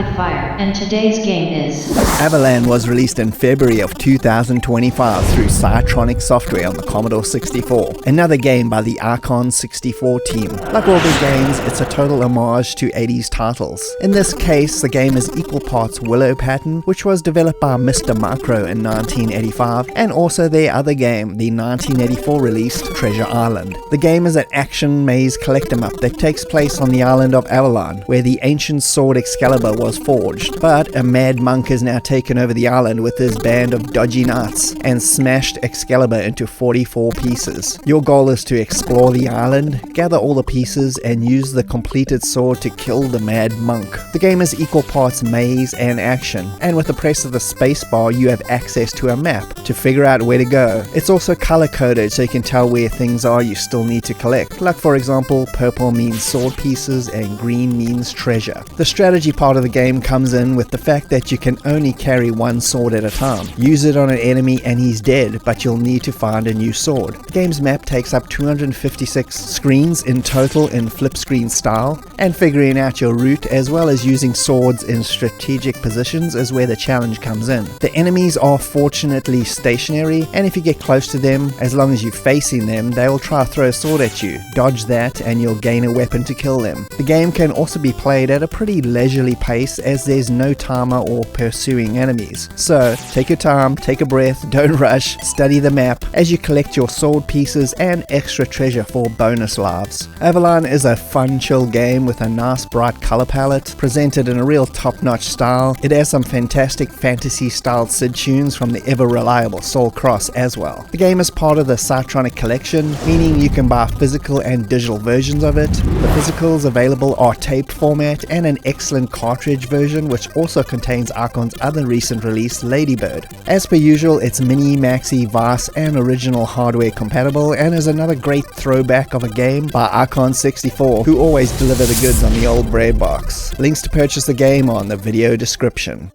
rapid fire, and today's game is... Avalan was released in February of 2025 through Cytronic Software on the Commodore 64, another game by the Archon 64 team. Like all their games, it's a total homage to 80s titles. In this case, the game is equal parts Willow Pattern, which was developed by Mr. Micro in 1985, and also their other game, the 1984 released Treasure Island. The game is an action maze collect 'em up that takes place on the island of Avalan, where the ancient sword Excalibur was forged, but a mad monk has now taken over the island with his band of dodgy knights and smashed Excalibur into 44 pieces. Your goal is to explore the island, gather all the pieces, and use the completed sword to kill the mad monk. The game is equal parts maze and action, and with the press of the spacebar you have access to a map to figure out where to go. It's also color coded so you can tell where things are you still need to collect, like for example purple means sword pieces and green means treasure. The strategy part of the game comes in with the fact that you can only carry one sword at a time. Use it on an enemy and he's dead, but you'll need to find a new sword. The game's map takes up 256 screens in total in flip screen style, and figuring out your route as well as using swords in strategic positions is where the challenge comes in. The enemies are fortunately stationary, and if you get close to them, as long as you're facing them, they will try to throw a sword at you. Dodge that and you'll gain a weapon to kill them. The game can also be played at a pretty leisurely pace as there's no timer or pursuing enemies. So take your time, take a breath, don't rush, study the map as you collect your sword pieces and extra treasure for bonus lives. Avalan is a fun chill game with a nice bright color palette, presented in a real top-notch style. It has some fantastic fantasy-styled SID tunes from the ever-reliable Soul Cross as well. The game is part of the Cytronic collection, meaning you can buy physical and digital versions of it. The physicals available are taped format and an excellent cartridge version, which also contains Archon's other recent release, Ladybird. As per usual, it's mini, maxi, vice and original hardware compatible, and is another great throwback of a game by Archon 64, who always deliver the goods on the old bread box. Links to purchase the game on the video description.